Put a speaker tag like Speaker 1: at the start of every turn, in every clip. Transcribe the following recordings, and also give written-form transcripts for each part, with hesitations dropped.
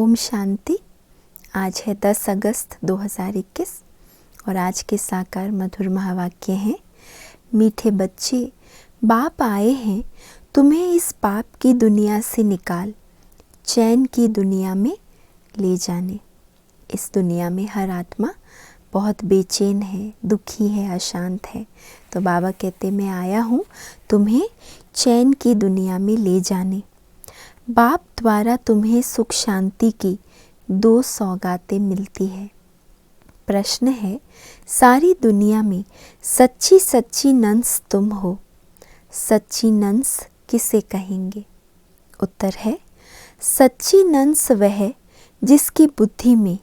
Speaker 1: ओम शांति। आज है 10 अगस्त 2021 और आज के साकार मधुर महावाक्य हैं। मीठे बच्चे, बाप आए हैं तुम्हें इस पाप की दुनिया से निकाल चैन की दुनिया में ले जाने। इस दुनिया में हर आत्मा बहुत बेचैन है, दुखी है, अशांत है। तो बाबा कहते मैं आया हूँ तुम्हें चैन की दुनिया में ले जाने। बाप द्वारा तुम्हें सुख शांति की 2 सौगातें मिलती है। प्रश्न है, सारी दुनिया में सच्ची सच्ची नंस तुम हो, सच्ची नंस किसे कहेंगे? उत्तर है, सच्ची नंस वह जिसकी बुद्धि में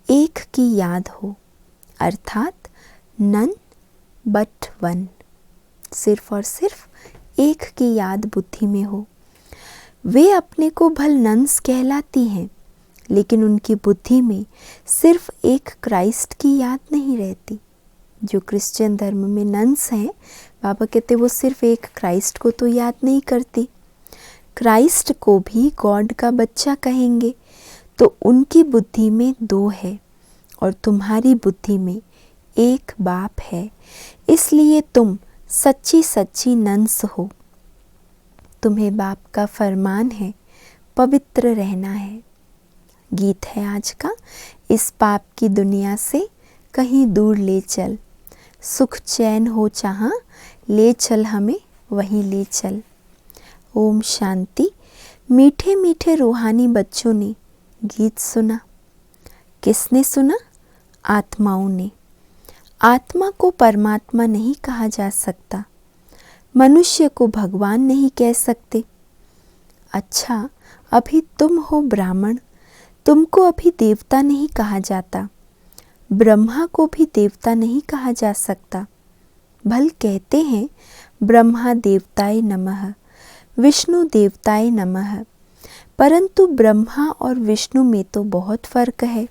Speaker 1: एक की याद हो, अर्थात नन बट वन। सिर्फ और सिर्फ एक की याद बुद्धि में हो। वे अपने को भल नंस कहलाती हैं, लेकिन उनकी बुद्धि में सिर्फ एक क्राइस्ट की याद नहीं रहती। जो क्रिश्चियन धर्म में नंस हैं, बाबा कहते वो सिर्फ एक क्राइस्ट को तो याद नहीं करती, क्राइस्ट को भी गॉड का बच्चा कहेंगे। तो उनकी बुद्धि में 2 है और तुम्हारी बुद्धि में एक बाप है, इसलिए तुम सच्ची सच्ची नंस हो। तुम्हें बाप का फरमान है, पवित्र रहना है। गीत है आज का, इस पाप की दुनिया से कहीं दूर ले चल, सुख चैन हो जहाँ ले चल हमें वहीं ले चल। ओम शांति। मीठे मीठे रूहानी बच्चों ने गीत सुना। किसने सुना? आत्माओं ने। आत्मा को परमात्मा नहीं कहा जा सकता, मनुष्य को भगवान नहीं कह सकते। अच्छा, अभी तुम हो ब्राह्मण, तुमको अभी देवता नहीं कहा जाता। ब्रह्मा को भी देवता नहीं कहा जा सकता। भल कहते हैं ब्रह्मा देवताय नमः, विष्णु देवताय नमः, परंतु ब्रह्मा और विष्णु में तो बहुत फर्क है।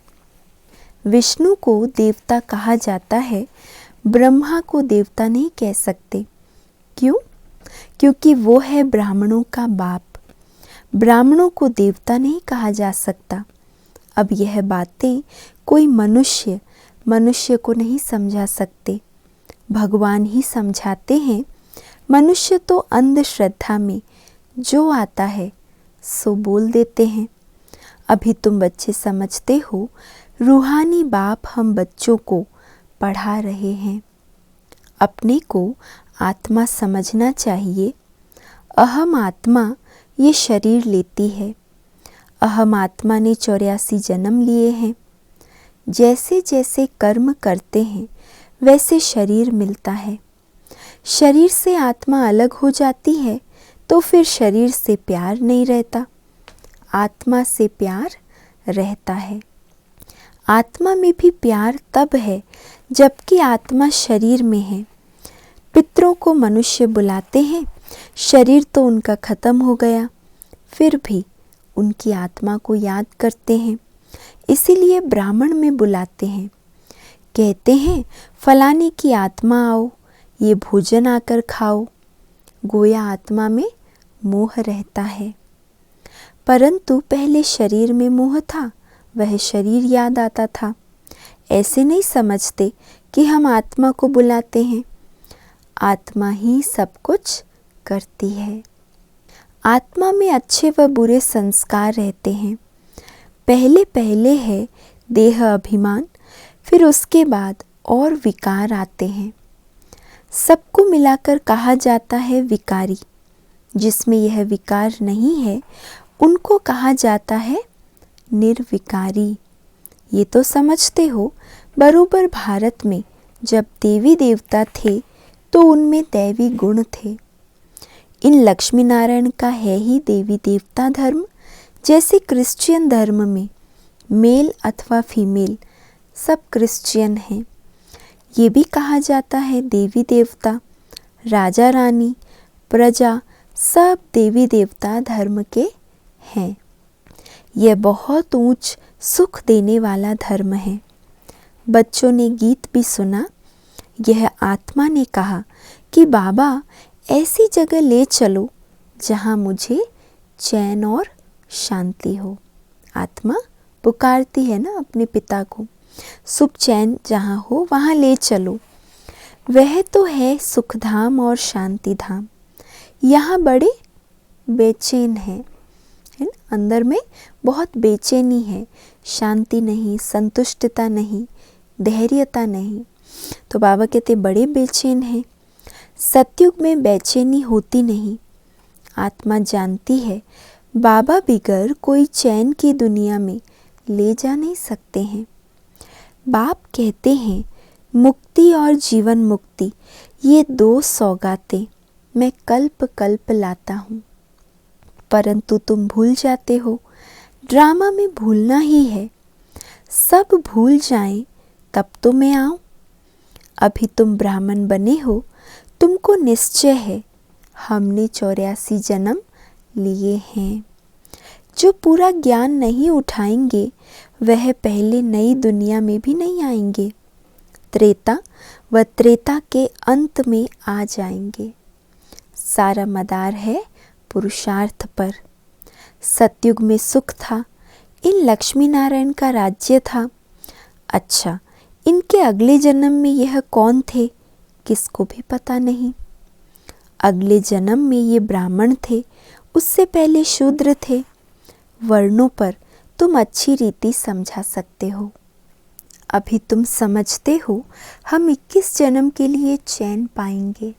Speaker 1: विष्णु को देवता कहा जाता है, ब्रह्मा को देवता नहीं कह सकते। क्यों? क्योंकि वो है ब्राह्मणों का बाप। ब्राह्मणों को देवता नहीं कहा जा सकता। अब यह बातें कोई मनुष्य को नहीं समझा सकते, भगवान ही समझाते हैं। मनुष्य तो अंधश्रद्धा में जो आता है सो बोल देते हैं। अभी तुम बच्चे समझते हो, रूहानी बाप हम बच्चों को पढ़ा रहे हैं। अपने को आत्मा समझना चाहिए। अहम आत्मा ये शरीर लेती है। अहम आत्मा ने 84 जन्म लिए हैं। जैसे जैसे कर्म करते हैं वैसे शरीर मिलता है। शरीर से आत्मा अलग हो जाती है तो फिर शरीर से प्यार नहीं रहता, आत्मा से प्यार रहता है। आत्मा में भी प्यार तब है जबकि आत्मा शरीर में है। पितरों को मनुष्य बुलाते हैं, शरीर तो उनका खत्म हो गया, फिर भी उनकी आत्मा को याद करते हैं, इसीलिए ब्राह्मण में बुलाते हैं। कहते हैं फलाने की आत्मा आओ, ये भोजन आकर खाओ। गोया आत्मा में मोह रहता है, परंतु पहले शरीर में मोह था, वह शरीर याद आता था। ऐसे नहीं समझते कि हम आत्मा को बुलाते हैं, आत्मा ही सब कुछ करती है। आत्मा में अच्छे व बुरे संस्कार रहते हैं। पहले पहले है देह अभिमान, फिर उसके बाद और विकार आते हैं। सबको मिलाकर कहा जाता है विकारी। जिसमें यह विकार नहीं है उनको कहा जाता है निर्विकारी। ये तो समझते हो, बरोबर भारत में जब देवी देवता थे तो उनमें दैवी गुण थे। इन लक्ष्मी नारायण का है ही देवी देवता धर्म। जैसे क्रिश्चियन धर्म में मेल अथवा फीमेल सब क्रिश्चियन हैं, ये भी कहा जाता है देवी देवता, राजा रानी, प्रजा सब देवी देवता धर्म के हैं। यह बहुत ऊंच सुख देने वाला धर्म है। बच्चों ने गीत भी सुना। यह आत्मा ने कहा कि बाबा ऐसी जगह ले चलो जहाँ मुझे चैन और शांति हो। आत्मा पुकारती है ना अपने पिता को, सुख चैन जहाँ हो वहाँ ले चलो। वह तो है सुखधाम और शांति धाम, यहाँ बड़े बेचैन है ना, अंदर में बहुत बेचैनी है, शांति नहीं, संतुष्टता नहीं, धैर्यता नहीं। तो बाबा कहते बड़े बेचैन हैं। सतयुग में बेचैनी होती नहीं। आत्मा जानती है बाबा बिगर कोई चैन की दुनिया में ले जा नहीं सकते हैं। बाप कहते हैं मुक्ति और जीवन मुक्ति ये दो सौगातें मैं कल्प कल्प लाता हूँ, परंतु तुम भूल जाते हो। ड्रामा में भूलना ही है, सब भूल जाएं तब तो मैं आऊँ। अभी तुम ब्राह्मण बने हो, तुमको निश्चय है हमने 84 जन्म लिए हैं। जो पूरा ज्ञान नहीं उठाएंगे वह पहले नई दुनिया में भी नहीं आएंगे, त्रेता व त्रेता के अंत में आ जाएंगे। सारा मदार है पुरुषार्थ पर। सतयुग में सुख था, इन लक्ष्मी नारायण का राज्य था। अच्छा, इनके अगले जन्म में यह कौन थे किसको भी पता नहीं। अगले जन्म में ये ब्राह्मण थे, उससे पहले शूद्र थे। वर्णों पर तुम अच्छी रीति समझा सकते हो। अभी तुम समझते हो हम 21 जन्म के लिए चैन पाएंगे।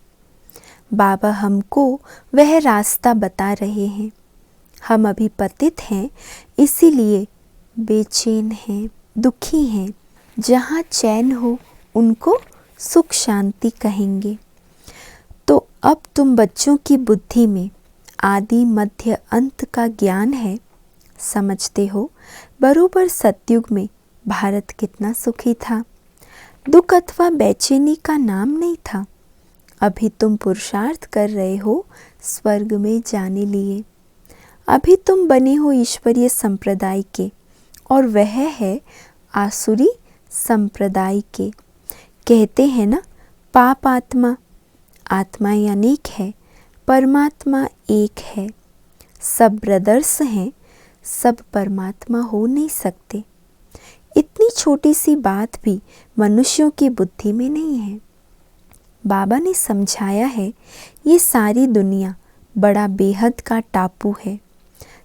Speaker 1: बाबा हमको वह रास्ता बता रहे हैं। हम अभी पतित हैं, इसीलिए बेचैन हैं, दुखी हैं। जहाँ चैन हो उनको सुख शांति कहेंगे। तो अब तुम बच्चों की बुद्धि में आदि मध्य अंत का ज्ञान है, समझते हो बरोबर सतयुग में भारत कितना सुखी था, दुख अथवा बेचैनी का नाम नहीं था। अभी तुम पुरुषार्थ कर रहे हो स्वर्ग में जाने लिए। अभी तुम बने हो ईश्वरीय संप्रदाय के, और वह है आसुरी संप्रदाय के। कहते हैं ना पाप आत्मा, आत्माएं अनेक है, परमात्मा एक है। सब ब्रदर्स हैं, सब परमात्मा हो नहीं सकते। इतनी छोटी सी बात भी मनुष्यों की बुद्धि में नहीं है। बाबा ने समझाया है ये सारी दुनिया बड़ा बेहद का टापू है।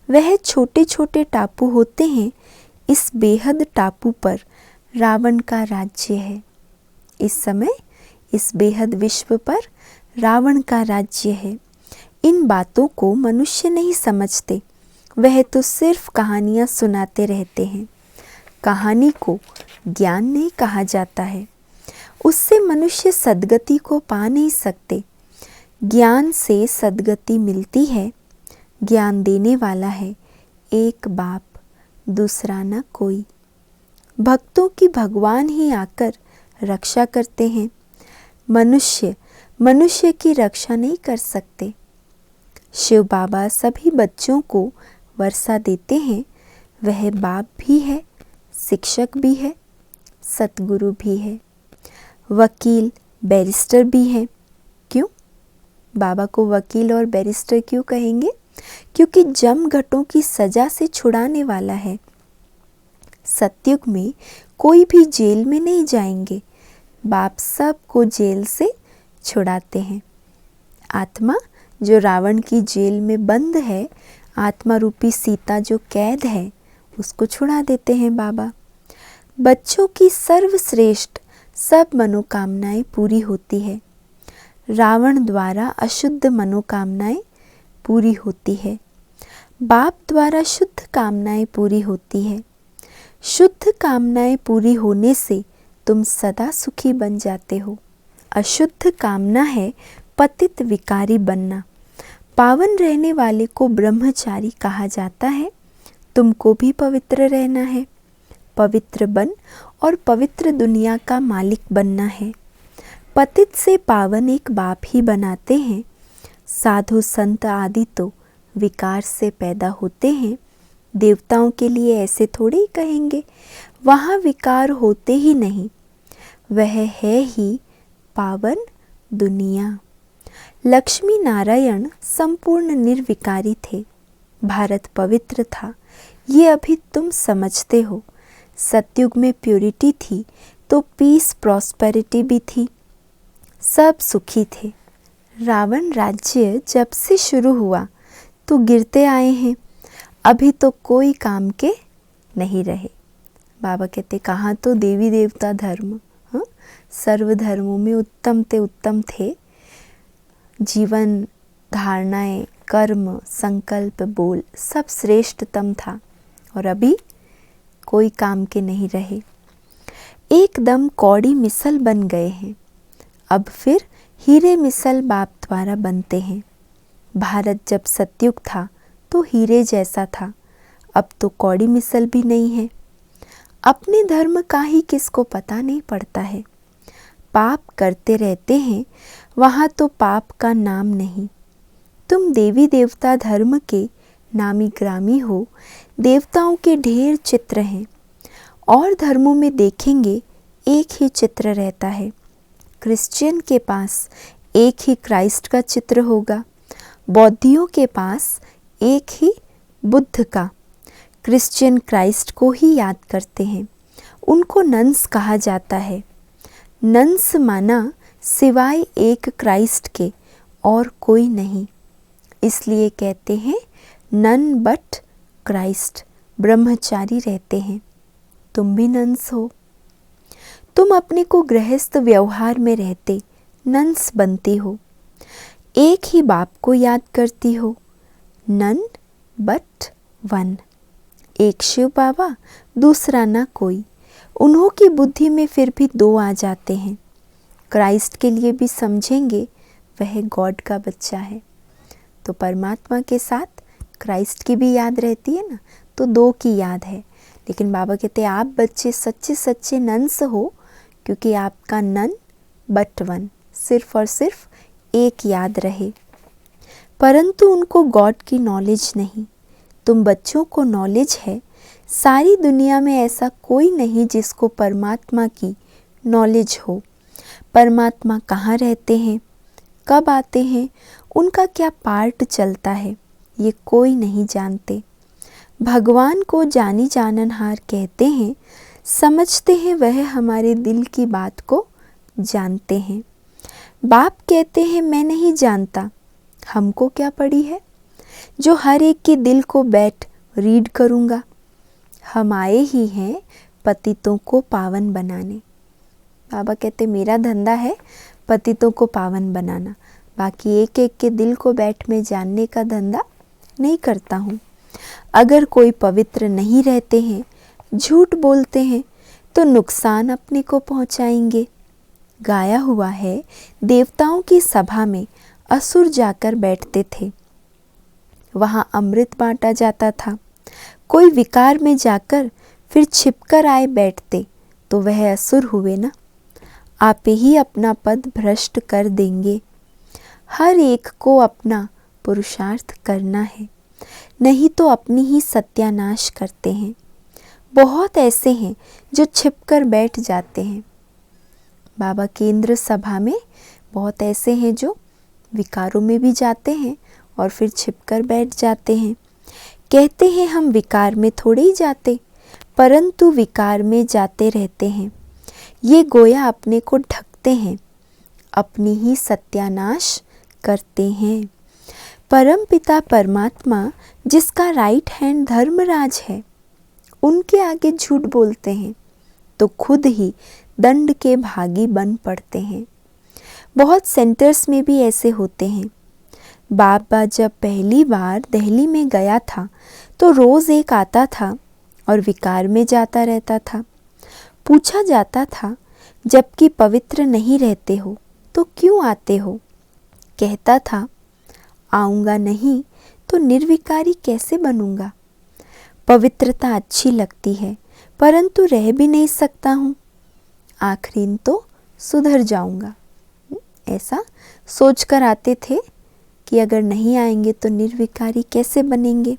Speaker 1: वह छोटे छोटे टापू होते हैं। इस बेहद टापू पर रावण का राज्य है। इस समय इस बेहद विश्व पर रावण का राज्य है। इन बातों को मनुष्य नहीं समझते, वह तो सिर्फ कहानियाँ सुनाते रहते हैं। कहानी को ज्ञान नहीं कहा जाता है, उससे मनुष्य सद्गति को पा नहीं सकते। ज्ञान से सद्गति मिलती है। ज्ञान देने वाला है एक बाप, दूसरा न कोई। भक्तों की भगवान ही आकर रक्षा करते हैं। मनुष्य की रक्षा नहीं कर सकते। शिव बाबा सभी बच्चों को वर्षा देते हैं। वह बाप भी है, शिक्षक भी है, सतगुरु भी है, वकील बैरिस्टर भी है। क्यों बाबा को वकील और बैरिस्टर क्यों कहेंगे? क्योंकि जम घटों की सजा से छुड़ाने वाला है। सतयुग में कोई भी जेल में नहीं जाएंगे, बाप सबको जेल से छुड़ाते हैं। आत्मा जो रावण की जेल में बंद है, आत्मा रूपी सीता जो कैद है, उसको छुड़ा देते हैं बाबा। बच्चों की सर्वश्रेष्ठ सब मनोकामनाएं पूरी होती है। रावण द्वारा अशुद्ध मनोकामनाएं पूरी होती है, बाप द्वारा शुद्ध कामनाएं पूरी होती है। शुद्ध कामनाएं पूरी होने से तुम सदा सुखी बन जाते हो। अशुद्ध कामना है पतित विकारी बनना। पावन रहने वाले को ब्रह्मचारी कहा जाता है। तुमको भी पवित्र रहना है, पवित्र बन और पवित्र दुनिया का मालिक बनना है। पतित से पावन एक बाप ही बनाते हैं। साधु संत आदि तो विकार से पैदा होते हैं। देवताओं के लिए ऐसे थोड़े ही कहेंगे, वहाँ विकार होते ही नहीं। वह है ही पावन दुनिया। लक्ष्मी नारायण संपूर्ण निर्विकारी थे। भारत पवित्र था, ये अभी तुम समझते हो। सतयुग में प्योरिटी थी तो पीस प्रॉस्पेरिटी भी थी, सब सुखी थे। रावण राज्य जब से शुरू हुआ तो गिरते आए हैं, अभी तो कोई काम के नहीं रहे। बाबा कहते कहाँ तो देवी देवता धर्म, हाँ, सर्व धर्मों में उत्तम ते उत्तम थे। जीवन, धारणाएं, कर्म, संकल्प, बोल सब श्रेष्ठतम था, और अभी कोई काम के नहीं रहे। एकदम कौड़ी मिसल बन गए हैं, अब फिर हीरे मिसल बाप द्वारा बनते हैं। भारत जब सतयुग था तो हीरे जैसा था, अब तो कौड़ी मिसल भी नहीं है। अपने धर्म का ही किसको पता नहीं पड़ता है। पाप करते रहते हैं, वहाँ तो पाप का नाम नहीं। तुम देवी देवता धर्म के नामी ग्रामी हो। देवताओं के ढेर चित्र हैं, और धर्मों में देखेंगे एक ही चित्र रहता है। क्रिश्चियन के पास एक ही क्राइस्ट का चित्र होगा, बौद्धियों के पास एक ही बुद्ध का। क्रिश्चियन क्राइस्ट को ही याद करते हैं, उनको नन्स कहा जाता है। नन्स माना सिवाय एक क्राइस्ट के और कोई नहीं, इसलिए कहते हैं नन बट क्राइस्ट, ब्रह्मचारी रहते हैं। तुम भी नन्स हो। तुम अपने को गृहस्थ व्यवहार में रहते नन्स बनती हो, एक ही बाप को याद करती हो। नन बट वन, एक शिव बाबा, दूसरा ना कोई। उन्हों की बुद्धि में फिर भी दो आ जाते हैं। क्राइस्ट के लिए भी समझेंगे वह गॉड का बच्चा है, तो परमात्मा के साथ क्राइस्ट की भी याद रहती है ना, तो दो की याद है। लेकिन बाबा कहते हैं आप बच्चे सच्चे सच्चे नन्स हो, क्योंकि आपका नन बट वन, सिर्फ और सिर्फ एक याद रहे। परंतु उनको गॉड की नॉलेज नहीं। तुम बच्चों को नॉलेज है। सारी दुनिया में ऐसा कोई नहीं जिसको परमात्मा की नॉलेज हो। परमात्मा कहाँ रहते हैं, कब आते हैं, उनका क्या पार्ट चलता है, ये कोई नहीं जानते। भगवान को जानी जाननहार कहते हैं, समझते हैं वह हमारे दिल की बात को जानते हैं। बाप कहते हैं मैं नहीं जानता, हमको क्या पड़ी है, जो हर एक के दिल को बैठ रीड करूँगा। हम आए ही हैं पतितों को पावन बनाने। बाबा कहते मेरा धंधा है पतितों को पावन बनाना, बाकी एक एक के दिल को बैठ में जानने का धंधा नहीं करता हूँ। अगर कोई पवित्र नहीं रहते हैं, झूठ बोलते हैं, तो नुकसान अपने को पहुँचाएंगे। गाया हुआ है देवताओं की सभा में असुर जाकर बैठते थे, वहाँ अमृत बांटा जाता था। कोई विकार में जाकर फिर छिपकर आए बैठते तो वह असुर हुए ना। आप ही अपना पद भ्रष्ट कर देंगे। हर एक को अपना पुरुषार्थ करना है, नहीं तो अपनी ही सत्यानाश करते हैं। बहुत ऐसे हैं जो छिपकर बैठ जाते हैं। बाबा केंद्र सभा में बहुत ऐसे हैं जो विकारों में भी जाते हैं और फिर छिपकर बैठ जाते हैं। कहते हैं हम विकार में थोड़े ही जाते, परंतु विकार में जाते रहते हैं। ये गोया अपने को ढकते हैं, अपनी ही सत्यानाश करते हैं। परम पिता परमात्मा जिसका राइट हैंड धर्मराज है, उनके आगे झूठ बोलते हैं तो खुद ही दंड के भागी बन पड़ते हैं। बहुत सेंटर्स में भी ऐसे होते हैं। बाबा जब पहली बार दिल्ली में गया था तो रोज़ एक आता था और विकार में जाता रहता था। पूछा जाता था जबकि पवित्र नहीं रहते हो तो क्यों आते हो? कहता था आऊँगा नहीं तो निर्विकारी कैसे बनूँगा। पवित्रता अच्छी लगती है परंतु रह भी नहीं सकता हूँ, आखिरी तो सुधर जाऊँगा। ऐसा सोचकर आते थे कि अगर नहीं आएंगे तो निर्विकारी कैसे बनेंगे,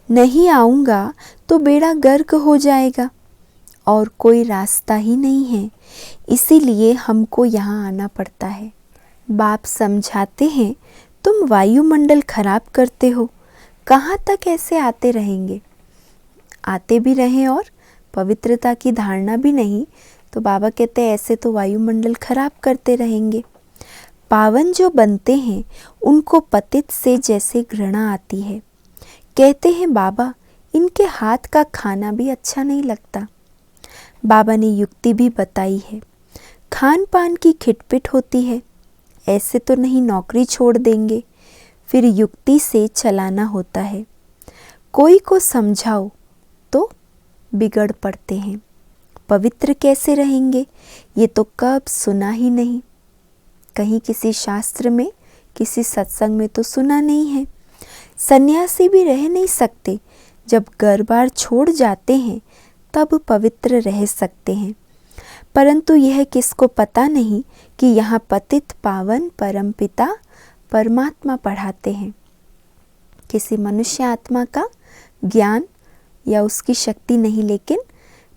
Speaker 1: नहीं आऊँगा तो बेड़ा गर्क हो जाएगा और कोई रास्ता ही नहीं है, इसीलिए हमको यहाँ आना पड़ता है। बाप समझाते हैं तुम वायुमंडल खराब करते हो, कहाँ तक ऐसे आते रहेंगे। आते भी रहें और पवित्रता की धारणा भी नहीं, तो बाबा कहते हैं ऐसे तो वायुमंडल खराब करते रहेंगे। पावन जो बनते हैं उनको पतित से जैसे घृणा आती है। कहते हैं बाबा इनके हाथ का खाना भी अच्छा नहीं लगता। बाबा ने युक्ति भी बताई है, खान पान की खिटपिट होती है, ऐसे तो नहीं नौकरी छोड़ देंगे, फिर युक्ति से चलाना होता है। कोई को समझाओ तो बिगड़ पड़ते हैं। पवित्र कैसे रहेंगे ये तो कब सुना ही नहीं, कहीं किसी शास्त्र में किसी सत्संग में तो सुना नहीं है। सन्यासी भी रह नहीं सकते, जब घर बार छोड़ जाते हैं तब पवित्र रह सकते हैं। परंतु यह किसको पता नहीं कि यहाँ पतित पावन परमपिता परमात्मा पढ़ाते हैं। किसी मनुष्य आत्मा का ज्ञान या उसकी शक्ति नहीं, लेकिन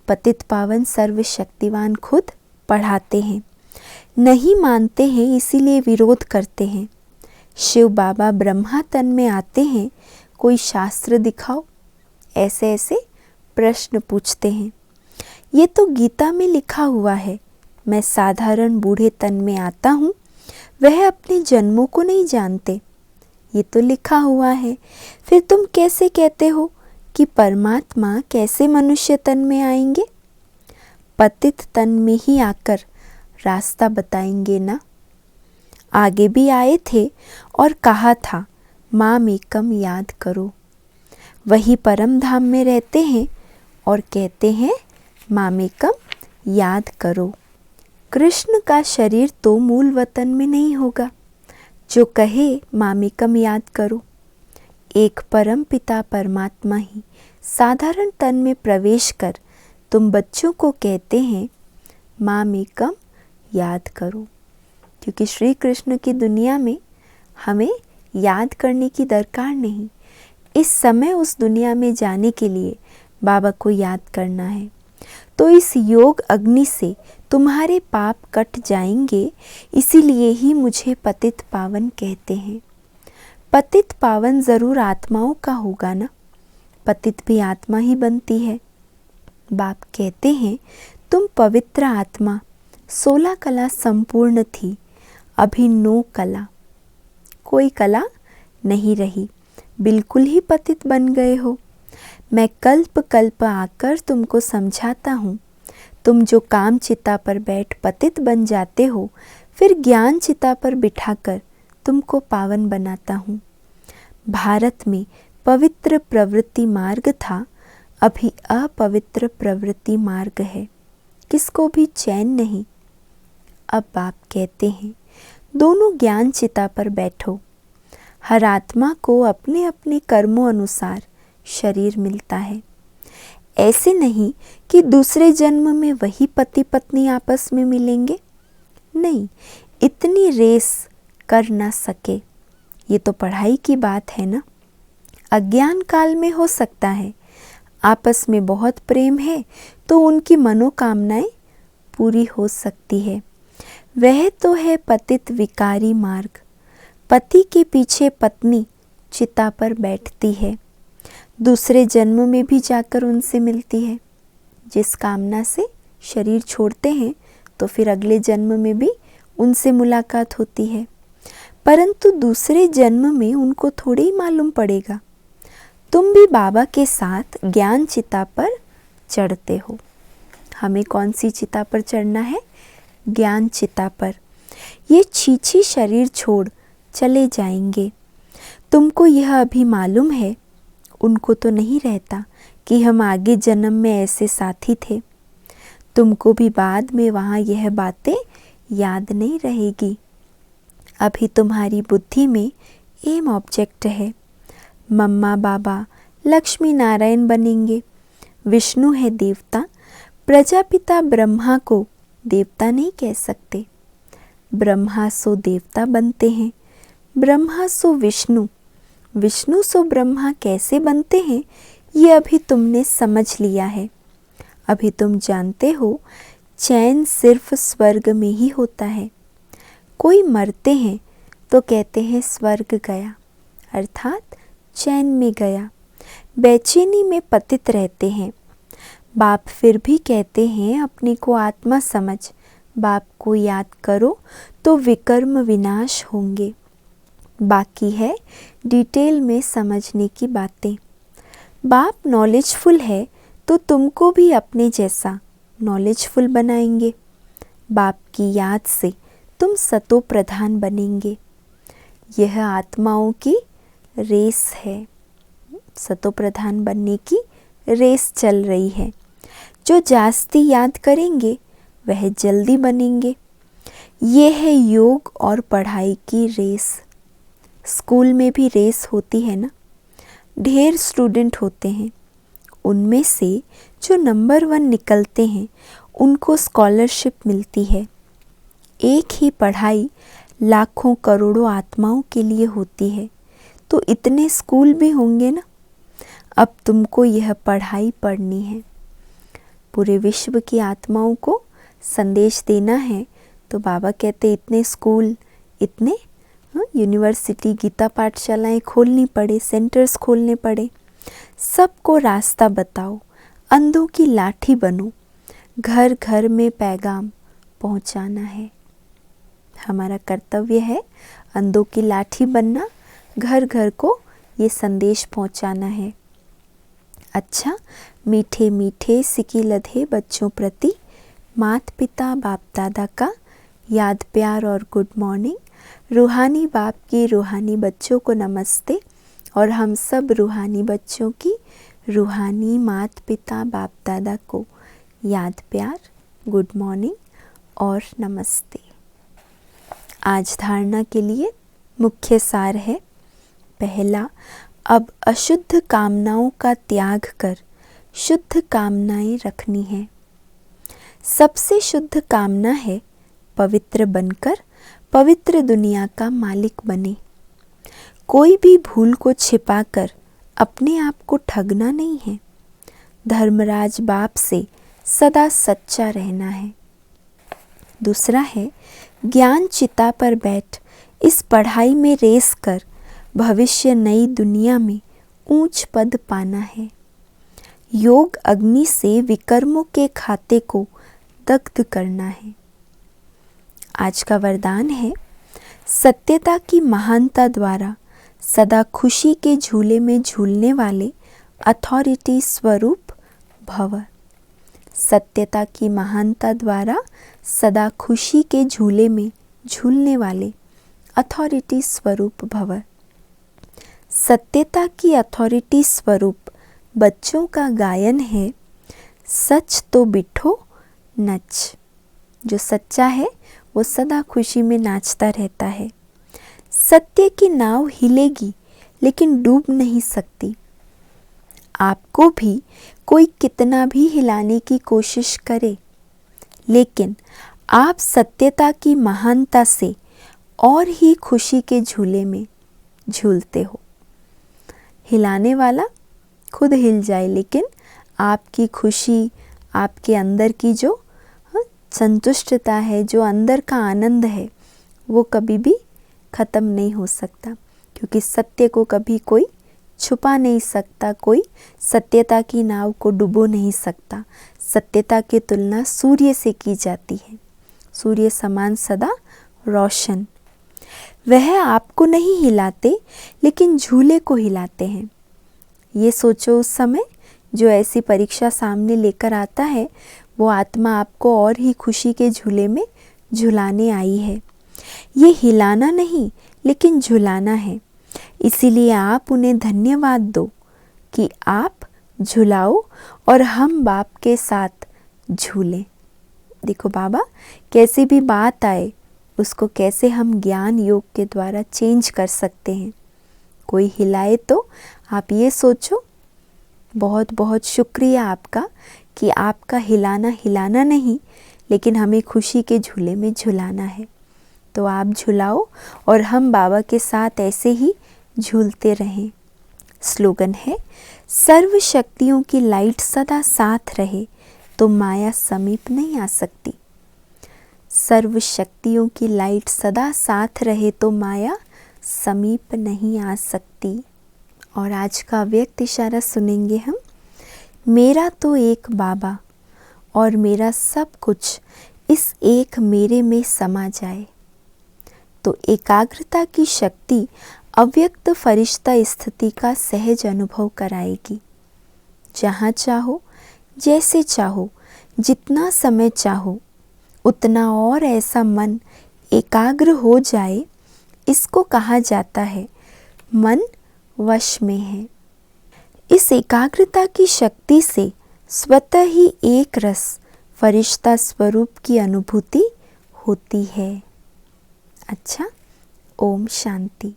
Speaker 1: पतित पावन सर्वशक्तिवान खुद पढ़ाते हैं। नहीं मानते हैं इसीलिए विरोध करते हैं। शिव बाबा ब्रह्मा तन में आते हैं, कोई शास्त्र दिखाओ, ऐसे ऐसे प्रश्न पूछते हैं। ये तो गीता में लिखा हुआ है, मैं साधारण बूढ़े तन में आता हूँ, वह अपने जन्मों को नहीं जानते, ये तो लिखा हुआ है। फिर तुम कैसे कहते हो कि परमात्मा कैसे मनुष्य तन में आएंगे? पतित तन में ही आकर रास्ता बताएंगे ना। आगे भी आए थे और कहा था माम एकम याद करो। वही परम धाम में रहते हैं और कहते हैं माम एकम याद करो। कृष्ण का शरीर तो मूल वतन में नहीं होगा जो कहे माम एकम याद करो। एक परम पिता परमात्मा ही साधारण तन में प्रवेश कर तुम बच्चों को कहते हैं माम एकम याद करो। क्योंकि श्री कृष्ण की दुनिया में हमें याद करने की दरकार नहीं। इस समय उस दुनिया में जाने के लिए बाबा को याद करना है। तो इस योग अग्नि से तुम्हारे पाप कट जाएंगे, इसीलिए ही मुझे पतित पावन कहते हैं। पतित पावन ज़रूर आत्माओं का होगा ना, पतित भी आत्मा ही बनती है। बाप कहते हैं तुम पवित्र आत्मा, 16 कला संपूर्ण थी, अभी 9 कला, कोई कला नहीं रही, बिल्कुल ही पतित बन गए हो। मैं कल्प कल्प आकर तुमको समझाता हूँ। तुम जो काम चिता पर बैठ पतित बन जाते हो, फिर ज्ञान चिता पर बिठाकर तुमको पावन बनाता हूँ। भारत में पवित्र प्रवृत्ति मार्ग था, अभी अपवित्र प्रवृत्ति मार्ग है, किसको भी चैन नहीं। अब बाप कहते हैं दोनों ज्ञान चिता पर बैठो। हर आत्मा को अपने अपने कर्मों अनुसार शरीर मिलता है। ऐसे नहीं कि दूसरे जन्म में वही पति पत्नी आपस में मिलेंगे, नहीं, इतनी रेस कर ना सके। ये तो पढ़ाई की बात है ना। अज्ञान काल में हो सकता है, आपस में बहुत प्रेम है तो उनकी मनोकामनाएं पूरी हो सकती है। वह तो है पतित विकारी मार्ग। पति के पीछे पत्नी चिता पर बैठती है, दूसरे जन्म में भी जाकर उनसे मिलती है। जिस कामना से शरीर छोड़ते हैं तो फिर अगले जन्म में भी उनसे मुलाकात होती है, परंतु दूसरे जन्म में उनको थोड़ी ही मालूम पड़ेगा। तुम भी बाबा के साथ ज्ञान चिता पर चढ़ते हो। हमें कौन सी चिता पर चढ़ना है? ज्ञान चिता पर। ये छीछी शरीर छोड़ चले जाएंगे। तुमको यह अभी मालूम है, उनको तो नहीं रहता कि हम आगे जन्म में ऐसे साथी थे। तुमको भी बाद में वहाँ यह बातें याद नहीं रहेगी। अभी तुम्हारी बुद्धि में एम ऑब्जेक्ट है। मम्मा बाबा लक्ष्मी नारायण बनेंगे, विष्णु है देवता, प्रजापिता ब्रह्मा को देवता नहीं कह सकते। ब्रह्मा सो देवता बनते हैं, ब्रह्मा सो विष्णु, विष्णु सो ब्रह्मा कैसे बनते हैं, ये अभी तुमने समझ लिया है। अभी तुम जानते हो चैन सिर्फ स्वर्ग में ही होता है। कोई मरते हैं तो कहते हैं स्वर्ग गया, अर्थात चैन में गया। बेचैनी में पतित रहते हैं। बाप फिर भी कहते हैं अपने को आत्मा समझ, बाप को याद करो तो विकर्म विनाश होंगे। बाकी है डिटेल में समझने की बातें। बाप नॉलेजफुल है तो तुमको भी अपने जैसा नॉलेजफुल बनाएंगे। बाप की याद से तुम सतो प्रधान बनेंगे। यह आत्माओं की रेस है, सतो प्रधान बनने की रेस चल रही है। जो जास्ती याद करेंगे वह जल्दी बनेंगे। ये है योग और पढ़ाई की रेस। स्कूल में भी रेस होती है ना, ढेर स्टूडेंट होते हैं, उनमें से जो नंबर 1 निकलते हैं उनको स्कॉलरशिप मिलती है। एक ही पढ़ाई लाखों करोड़ों आत्माओं के लिए होती है, तो इतने स्कूल भी होंगे ना। अब तुमको यह पढ़ाई पढ़नी है, पूरे विश्व की आत्माओं को संदेश देना है। तो बाबा कहते इतने स्कूल, इतने यूनिवर्सिटी, गीता पाठशालाएं खोलनी पड़े, सेंटर्स खोलने पड़े। सबको रास्ता बताओ, अंधों की लाठी बनो, घर घर में पैगाम पहुंचाना है। हमारा कर्तव्य है अंधों की लाठी बनना, घर घर को ये संदेश पहुंचाना है। अच्छा, मीठे मीठे सिकी लधे बच्चों प्रति मात पिता बाप दादा का याद प्यार और गुड मॉर्निंग। रूहानी बाप की रूहानी बच्चों को नमस्ते, और हम सब रूहानी बच्चों की रूहानी मात पिता बाप दादा को याद प्यार, गुड मॉर्निंग और नमस्ते। आज धारणा के लिए मुख्य सार है, पहला, अब अशुद्ध कामनाओं का त्याग कर शुद्ध कामनाएं रखनी है। सबसे शुद्ध कामना है पवित्र बनकर पवित्र दुनिया का मालिक बने। कोई भी भूल को छिपाकर अपने आप को ठगना नहीं है। धर्मराज बाप से सदा सच्चा रहना है। दूसरा है, ज्ञान चिता पर बैठ इस पढ़ाई में रेस कर भविष्य नई दुनिया में ऊंच पद पाना है। योग अग्नि से विकर्मों के खाते को दग्ध करना है। आज का वरदान है, सत्यता की महानता द्वारा सदा खुशी के झूले में झूलने वाले अथॉरिटी स्वरूप भव। सत्यता की महानता द्वारा सदा खुशी के झूले में झूलने वाले अथॉरिटी स्वरूप भव। सत्यता की अथॉरिटी स्वरूप बच्चों का गायन है, सच तो बिठो नच। जो सच्चा है वो सदा खुशी में नाचता रहता है। सत्य की नाव हिलेगी लेकिन डूब नहीं सकती। आपको भी कोई कितना भी हिलाने की कोशिश करे, लेकिन आप सत्यता की महानता से और ही खुशी के झूले में झूलते हो। हिलाने वाला खुद हिल जाए, लेकिन आपकी खुशी, आपके अंदर की जो संतुष्टता है, जो अंदर का आनंद है, वो कभी भी ख़त्म नहीं हो सकता, क्योंकि सत्य को कभी कोई छुपा नहीं सकता, कोई सत्यता की नाव को डुबो नहीं सकता। सत्यता की तुलना सूर्य से की जाती है, सूर्य समान सदा रोशन। वह आपको नहीं हिलाते लेकिन झूले को हिलाते हैं। ये सोचो, उस समय जो ऐसी परीक्षा सामने लेकर आता है, वो आत्मा आपको और ही खुशी के झूले में झुलाने आई है। ये हिलाना नहीं लेकिन झुलाना है। इसीलिए आप उन्हें धन्यवाद दो कि आप झुलाओ और हम बाप के साथ झूलें। देखो बाबा कैसी भी बात आए उसको कैसे हम ज्ञान योग के द्वारा चेंज कर सकते हैं। कोई हिलाए तो आप ये सोचो, बहुत बहुत शुक्रिया आपका कि आपका हिलाना नहीं लेकिन हमें खुशी के झूले में झुलाना है। तो आप झुलाओ और हम बाबा के साथ ऐसे ही झूलते रहें। स्लोगन है, सर्व शक्तियों की लाइट सदा साथ रहे तो माया समीप नहीं आ सकती। सर्व शक्तियों की लाइट सदा साथ रहे तो माया समीप नहीं आ सकती। और आज का अव्यक्त इशारा सुनेंगे हम। मेरा तो एक बाबा और मेरा सब कुछ इस एक मेरे में समा जाए। तो एकाग्रता की शक्ति अव्यक्त फरिश्ता स्थिति का सहज अनुभव कराएगी। जहाँ चाहो, जैसे चाहो, जितना समय चाहो, उतना और ऐसा मन एकाग्र हो जाए, इसको कहा जाता है मन वश में है। इस एकाग्रता की शक्ति से स्वतः ही एक रस फरिश्ता स्वरूप की अनुभूति होती है। अच्छा, ओम शांति।